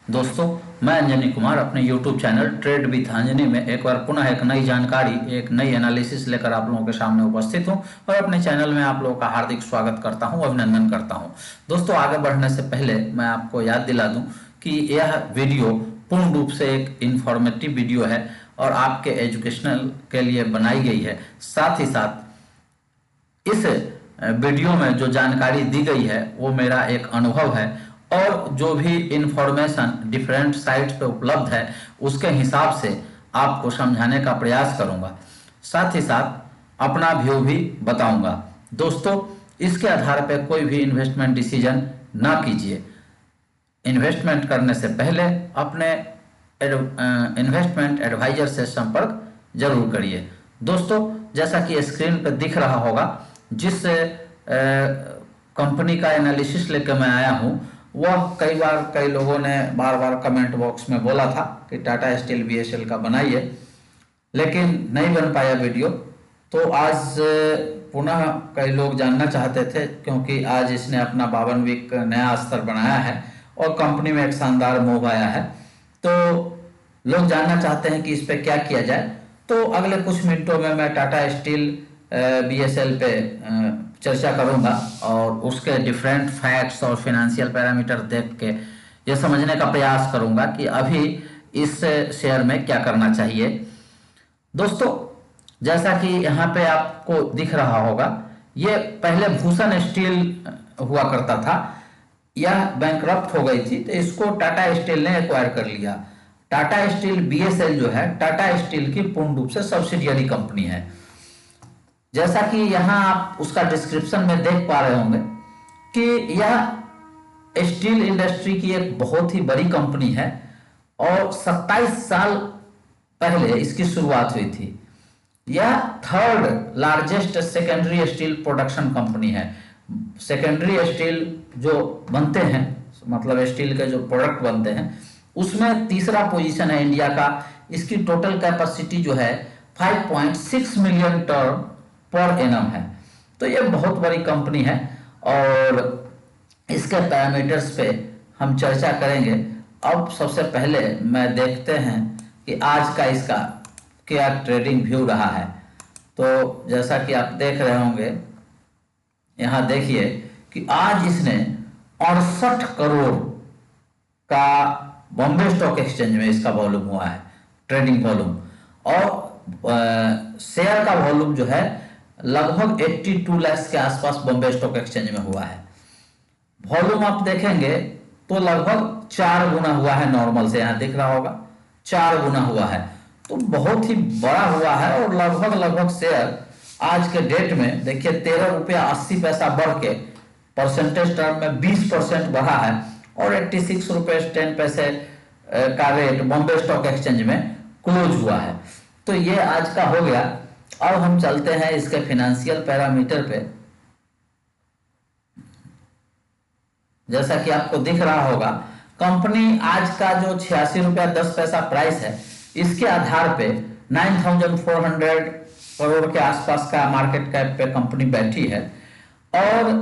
दोस्तों, मैं अंजनी कुमार अपने YouTube channel trade with Anjani में एक बार पुनः एक नई जानकारी, एक नई एनालिसिस लेकर आप लोगों के सामने उपस्थित हूं और अपने चैनल में आप लोगों का हार्दिक स्वागत करता हूं, अभिनंदन करता हूं। दोस्तों, आगे बढ़ने से पहले मैं आपको याद दिला दूं कि यह वीडियो पूर्ण रूप से एक इंफॉर्मेटिव वीडियो है और आपके एजुकेशनल के लिए बनाई गई है। साथ ही साथ इस वीडियो में जो जानकारी दी गई है वो मेरा एक अनुभव है और जो भी इंफॉर्मेशन डिफरेंट साइट्स पे उपलब्ध है उसके हिसाब से आपको समझाने का प्रयास करूंगा। साथ ही साथ अपना व्यू भी बताऊंगा। दोस्तों, इसके आधार पर कोई भी इन्वेस्टमेंट डिसीजन ना कीजिए। इन्वेस्टमेंट करने से पहले अपने इन्वेस्टमेंट एडवाइजर से संपर्क जरूर करिए। दोस्तों, जैसा कि स्क्रीन पर दिख रहा होगा, जिस कंपनी का एनालिसिस लेकर मैं आया हूं वह कई लोगों ने बार बार कमेंट बॉक्स में बोला था कि टाटा स्टील बीएसएल का बनाइए, लेकिन नहीं बन पाया वीडियो। तो आज पुनः कई लोग जानना चाहते थे, क्योंकि आज इसने अपना 52 वीक नया स्तर बनाया है और कंपनी में एक शानदार मूव आया है। तो लोग जानना चाहते हैं कि इस पे क्या किया जाए। तो अगले कुछ मिनटों में मैं टाटा स्टील बीएसएल पे चर्चा करूंगा और उसके डिफरेंट फैक्ट्स और फिनेंशियल पैरामीटर देख के ये समझने का प्रयास करूंगा कि अभी इस शेयर में क्या करना चाहिए। दोस्तों, जैसा कि यहाँ पे आपको दिख रहा होगा, ये पहले भूषण स्टील हुआ करता था। यह बैंकरप्ट हो गई थी तो इसको टाटा स्टील ने एक्वायर कर लिया। टाटा स्टील बीएसएल जो है टाटा स्टील की पूर्ण रूप से सब्सिडियरी कंपनी है। जैसा कि यहाँ आप उसका डिस्क्रिप्शन में देख पा रहे होंगे कि यह स्टील इंडस्ट्री की एक बहुत ही बड़ी कंपनी है और 27 साल पहले इसकी शुरुआत हुई थी। यह third largest secondary steel production company है। सेकेंडरी स्टील जो बनते हैं, मतलब स्टील के जो प्रोडक्ट बनते हैं, उसमें तीसरा पोजीशन है इंडिया का। इसकी टोटल कैपेसिटी जो है 5.6 मिलियन टन पर एनम है। तो ये बहुत बड़ी कंपनी है और इसके पैरामीटर्स पे हम चर्चा करेंगे। अब सबसे पहले मैं देखते हैं कि आज का इसका क्या ट्रेडिंग व्यू रहा है। तो जैसा कि आप देख रहे होंगे, यहाँ देखिए कि आज इसने 68 करोड़ का बॉम्बे स्टॉक एक्सचेंज में इसका वॉल्यूम हुआ है, ट्रेडिंग वॉल्यूम। और शेयर का वॉल्यूम जो है लगभग 82 लाख के आसपास बॉम्बे स्टॉक एक्सचेंज में हुआ है। वॉल्यूम आप देखेंगे तो लगभग 4 गुना हुआ है नॉर्मल से, यहाँ दिख रहा होगा 4 गुना हुआ है। तो बहुत ही बड़ा हुआ है और लगभग शेयर आज के डेट में देखिए 13 रुपया 80 पैसा बढ़ के परसेंटेज टर्म में 20% बढ़ा है और 86 रुपये 10 पैसे का रेट बॉम्बे स्टॉक एक्सचेंज में क्लोज हुआ है। तो ये आज का हो गया। अब हम चलते हैं इसके फिनेंशियल पैरामीटर पे। जैसा कि आपको दिख रहा होगा, कंपनी आज का जो 86 रुपया 10 पैसा प्राइस है, इसके आधार पे 9,400 करोड़ के आसपास का मार्केट कैप पे कंपनी बैठी है। और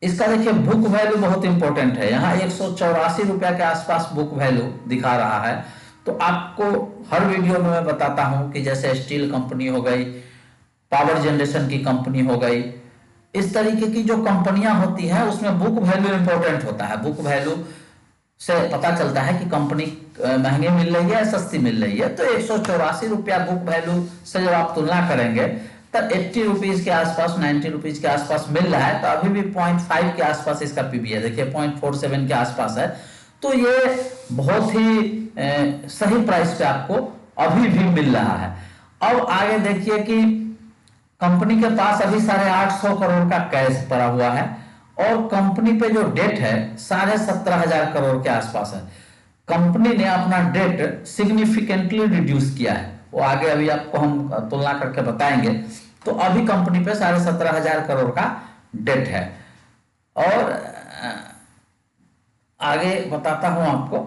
इसका देखिए बुक वैल्यू बहुत इंपॉर्टेंट है। यहाँ 184 रुपया के आसपास बुक वैल्यू दिखा रहा है। तो आपको हर वीडियो में मैं बताता हूं कि जैसे स्टील कंपनी हो गई, पावर जनरेशन की कंपनी हो गई, इस तरीके की जो कंपनियां होती हैं उसमें बुक वैल्यू इंपॉर्टेंट होता है। बुक वैल्यू से पता चलता है कि कंपनी महंगी मिल रही है या सस्ती मिल रही है। तो 184 रुपया बुक वैल्यू से जब आप तुलना करेंगे तो 80 रुपीज के आसपास, 90 रुपीज के आसपास मिल रहा है। तो अभी भी 0.5 के आसपास इसका पीबी है, देखिए 0.47 के आसपास है। तो ये बहुत ही सही प्राइस पे आपको अभी भी मिल रहा है। अब आगे देखिए कि कंपनी के पास अभी 850 करोड़ का कैश पड़ा हुआ है और कंपनी पे जो डेट है 17,500 करोड़ के आसपास है। कंपनी ने अपना डेट सिग्निफिकेंटली रिड्यूस किया है, वो आगे अभी आपको हम तुलना करके बताएंगे। तो अभी कंपनी पे 17,500 करोड़ का डेट है। और आगे बताता हूं आपको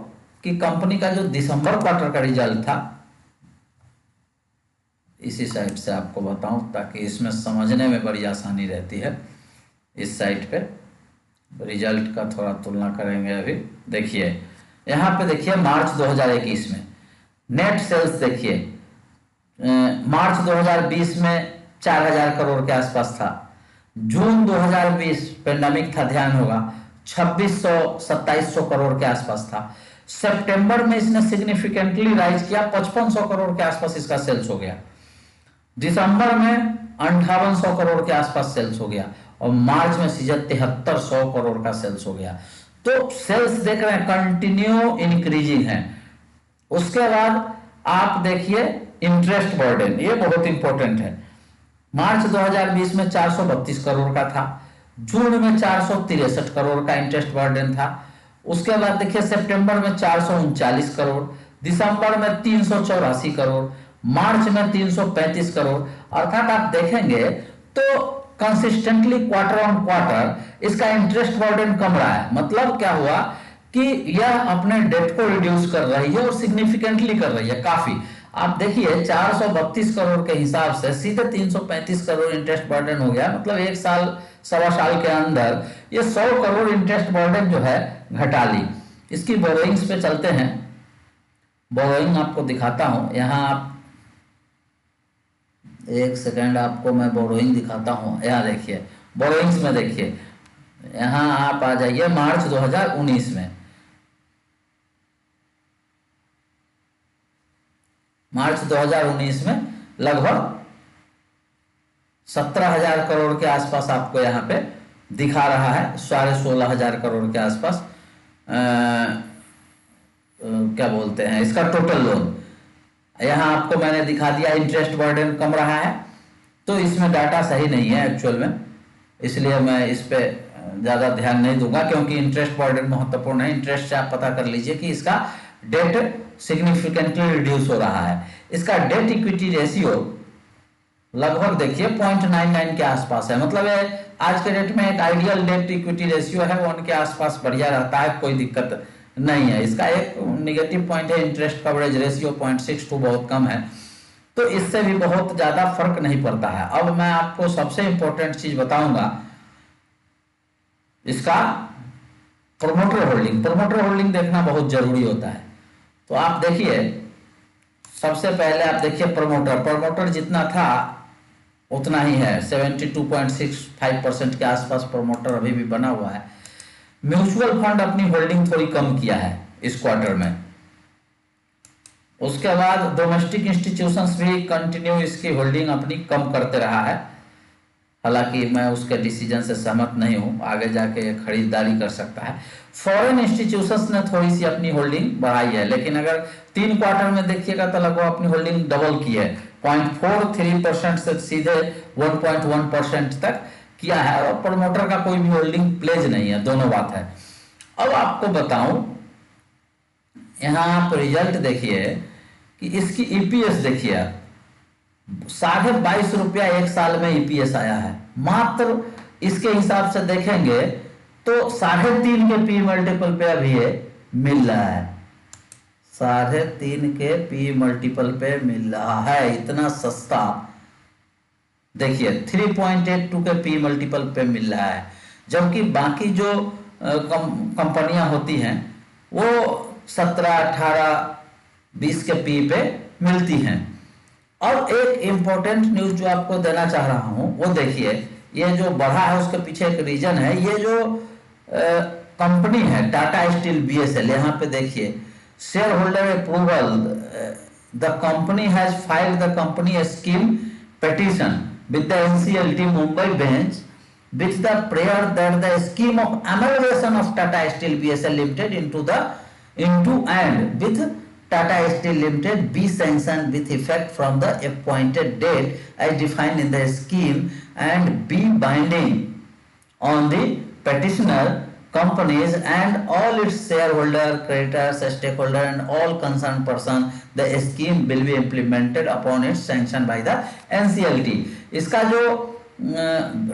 कि कंपनी का जो दिसंबर क्वार्टर का रिजल्ट था, इसी साइड से आपको बताऊं ताकि इसमें समझने में बड़ी आसानी रहती है। इस साइड पे रिजल्ट का थोड़ा तुलना करेंगे। अभी देखिए यहाँ पे देखिए मार्च 2021 में नेट सेल्स देखिए, मार्च 2020 में 4000 करोड़ के आसपास था। जून 2020 पेंडेमिक था, ध्यान होगा, 2600-2700 करोड़ के आसपास था। सितंबर में इसने सिग्निफिकेंटली राइज किया, 5500 करोड़ के आसपास इसका सेल्स हो गया। दिसंबर में 5800 करोड़ के आसपास सेल्स हो गया और मार्च में सीधे 7300 करोड़ का सेल्स हो गया। तो सेल्स देख रहे हैं कंटिन्यू इंक्रीजिंग है। उसके बाद आप देखिए इंटरेस्ट बर्डन, ये बहुत इंपॉर्टेंट है। मार्च 2020 में 432 करोड़ का था, जून में 463 करोड़ का इंटरेस्ट बर्डन था। उसके बाद देखिए सितंबर में 439 करोड़, दिसंबर में 384 करोड़, मार्च में 335 करोड़। अर्थात आप देखेंगे तो कंसिस्टेंटली क्वार्टर ऑन क्वार्टर इसका इंटरेस्ट बर्डन कम रहा है। मतलब क्या हुआ कि यह अपने डेट को रिड्यूस कर रही है और सिग्निफिकेंटली कर रही है काफी। आप देखिए 432 करोड़ के हिसाब से सीधे 335 करोड़ इंटरेस्ट बर्डन हो गया। मतलब एक साल सवा साल के अंदर ये 100 करोड़ इंटरेस्ट बर्डन जो है घटा ली। इसकी बोरोइंग्स पे चलते हैं, बोरोइंग आपको दिखाता हूं। यहाँ आप एक सेकंड, आपको मैं बोरोइंग दिखाता हूं। यहाँ देखिए बोरोइंग्स में देखिए, यहाँ आप आ जाइए मार्च 2019 में। मार्च 2019 में लगभग 17,000 करोड़ के आसपास आपको यहाँ पे दिखा रहा है, 16,500 करोड़ के आसपास क्या बोलते हैं इसका टोटल लोन। यहाँ आपको मैंने दिखा दिया इंटरेस्ट बर्डन कम रहा है, तो इसमें डाटा सही नहीं है एक्चुअल में, इसलिए मैं इस पे ज़्यादा ध्यान नहीं दूंगा क्योंकि इंटरेस्ट बर्डन महत्वपूर्ण है। इंटरेस्ट से आप पता कर लीजिए कि इसका डेट सिग्निफिकेंटली रिड्यूस हो रहा है। इसका डेट इक्विटी रेशियो लगभग देखिए 0.99 के आसपास है। मतलब आज के डेट में एक आइडियल डेट इक्विटी रेशियो है 1 के आसपास बढ़िया रहता है, कोई दिक्कत नहीं है। इसका एक निगेटिव पॉइंट है इंटरेस्ट कवरेज रेशियो 0.62 बहुत कम है, तो इससे भी बहुत ज्यादा फर्क नहीं पड़ता है। अब मैं आपको सबसे इंपॉर्टेंट चीज बताऊंगा, इसका प्रोमोटर होल्डिंग। प्रोमोटर होल्डिंग देखना बहुत जरूरी होता है। तो आप देखिए सबसे पहले आप देखिए प्रोमोटर जितना था उतना ही है, 72.65% के आसपास प्रोमोटर अभी भी बना हुआ है। म्यूचुअल फंड अपनी होल्डिंग थोड़ी कम किया है इस क्वार्टर में। उसके बाद डोमेस्टिक इंस्टीट्यूशंस भी कंटिन्यू इसकी होल्डिंग अपनी कम करते रहा है। हालांकि मैं उसके डिसीजन से सहमत नहीं हूं, आगे जाके खरीदारी कर सकता है। फॉरेन इंस्टीट्यूशंस ने थोड़ी सी अपनी होल्डिंग बढ़ाई है, लेकिन अगर 3 क्वार्टर में देखिएगा तो लगभग अपनी होल्डिंग डबल की है, 0.43% से सीधे 1.1% तक किया है। और प्रमोटर का कोई भी होल्डिंग प्लेज नहीं है, दोनों बात है। अब आपको बताऊं, यहां आप रिजल्ट देखिए कि इसकी ईपीएस देखिए, 22.5 रुपया एक साल में ईपीएस आया है। मात्र इसके हिसाब से देखेंगे तो 3.5 के पी मल्टीपल पे अभी ये मिल रहा है, 3.5 के पी मल्टीपल पे मिल रहा है, इतना सस्ता। देखिए 3.82 के पी मल्टीपल पे मिल रहा है, जबकि बाकी जो कंपनियां होती हैं वो 17, 18, 20 के पी पे मिलती हैं। और एक इंपॉर्टेंट न्यूज जो आपको देना चाह रहा हूं वो देखिए, ये जो बढ़ा है उसके पीछे एक रीजन है। ये जो कंपनी है टाटा स्टील बीएसएल, यहाँ पे देखिए share holder approval, the company has filed the company scheme petition with the NCLT Mumbai bench with the prayer that the scheme of amalgamation of Tata Steel BSL Limited into and with Tata Steel Limited be sanctioned with effect from the appointed date as defined in the scheme and be binding on the petitioner, companies and all its shareholder, creditors, stakeholder and all concerned person. The scheme will be implemented upon its sanction by the NCLT. इसका जो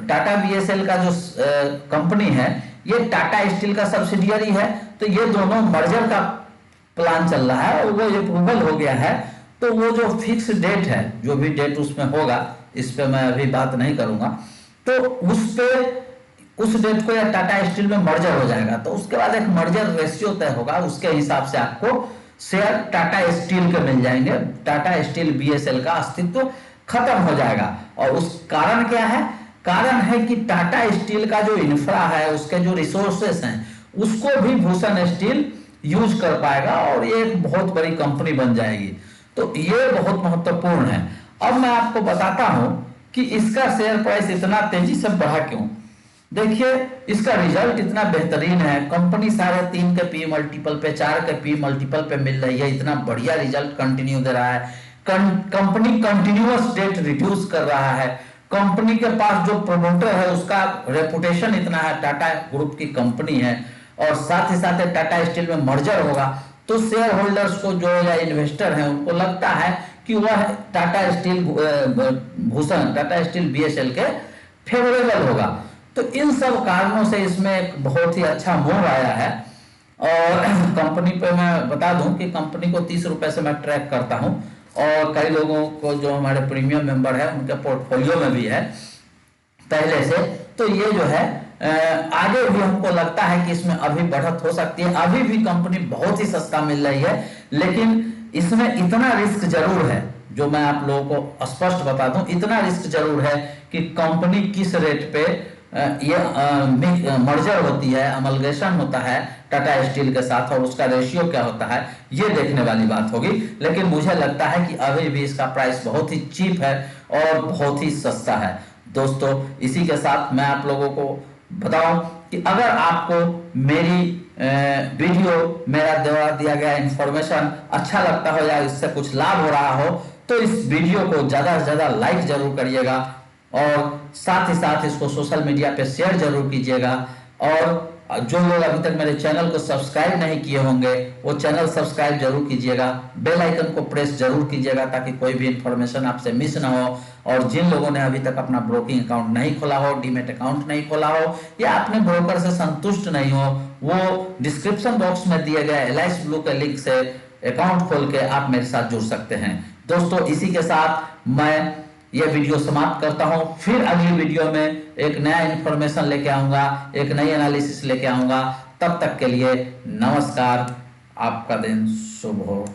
Tata BSL का जो company है ये Tata steel का subsidiary है, तो ये दोनों मर्जर का प्लान चल रहा है और वो ये अप्रूवल हो गया है। तो वो जो फिक्स डेट है, जो भी डेट उसमें होगा, इस पे मैं अभी बात नहीं करूंगा, तो उस पे उस डेट को या टाटा स्टील में मर्जर हो जाएगा, तो उसके बाद एक मर्जर रेशियो तय होगा, उसके हिसाब से आपको शेयर टाटा स्टील के मिल जाएंगे। टाटा स्टील बीएसएल का अस्तित्व खत्म हो जाएगा। और उस कारण क्या है? कारण है कि टाटा स्टील का जो इंफ्रा है, उसके जो रिसोर्सेस हैं, उसको भी भूषण स्टील यूज कर पाएगा और ये एक बहुत बड़ी कंपनी बन जाएगी। तो ये बहुत महत्वपूर्ण है। अब मैं आपको बताता हूं कि इसका शेयर प्राइस इतना तेजी से बढ़ा क्यों। देखिए, इसका रिजल्ट इतना बेहतरीन है, कंपनी 3.5 के पी मल्टीपल पे, 4 के पी मल्टीपल पे मिल रही है, इतना बढ़िया रिजल्ट कंटिन्यू दे रहा है। कंपनी कंटिन्यूअस डेट रिड्यूस कर रहा है। कंपनी के पास जो प्रमोटर है उसका रेपुटेशन इतना है, टाटा ग्रुप की कंपनी है, और साथ ही साथ टाटा स्टील में मर्जर होगा, तो शेयर होल्डर्स को जो या इन्वेस्टर है उनको लगता है कि वह Tata steel Bhushan Tata steel BSL के फेवरेबल होगा। तो इन सब कारणों से इसमें एक बहुत ही अच्छा मूव आया है। और कंपनी पे मैं बता दूं कि कंपनी को 30 रुपए से मैं ट्रैक करता हूं, और कई लोगों को जो हमारे प्रीमियम मेंबर है उनके पोर्टफोलियो में भी है पहले से। तो ये जो है आगे भी हमको लगता है कि इसमें अभी बढ़त हो सकती है। अभी भी कंपनी बहुत ही सस्ता मिल रही है, लेकिन इसमें इतना रिस्क जरूर है, जो मैं आप लोगों को स्पष्ट बता दूं, इतना रिस्क जरूर है कि कंपनी किस रेट पे ये मर्जर होती है, अमलगेशन होता है टाटा स्टील के साथ, और उसका रेशियो क्या होता है, ये देखने वाली बात होगी। लेकिन मुझे लगता है कि अभी भी इसका प्राइस बहुत ही चीप है और बहुत ही सस्ता है। दोस्तों, इसी के साथ मैं आप लोगों को बताऊं कि अगर आपको मेरी वीडियो, मेरा द्वारा दिया गया इंफॉर्मेशन अच्छा लगता हो या इससे कुछ लाभ हो रहा हो, तो इस वीडियो को ज्यादा से ज्यादा लाइक जरूर करिएगा, और साथ ही साथ इसको सोशल मीडिया पे शेयर जरूर कीजिएगा। और जो लोग अभी तक मेरे चैनल को सब्सक्राइब नहीं किए होंगे, वो चैनल सब्सक्राइब जरूर कीजिएगा, बेल आइकन को प्रेस जरूर कीजिएगा, ताकि कोई भी इंफॉर्मेशन आपसे मिस ना हो। और जिन लोगों ने अभी तक अपना ब्रोकिंग अकाउंट नहीं खोला हो, डीमेट अकाउंट नहीं खोला हो, या अपने ब्रोकर से संतुष्ट नहीं हो, वो डिस्क्रिप्शन बॉक्स में दिए गए एलआईसी ब्लू के लिंक से अकाउंट खोल के आप मेरे साथ जुड़ सकते हैं। दोस्तों, इसी के साथ मैं ये वीडियो समाप्त करता हूं। फिर अगली वीडियो में एक नया इंफॉर्मेशन लेके आऊंगा, एक नई एनालिसिस लेके आऊंगा। तब तक के लिए नमस्कार, आपका दिन शुभ हो।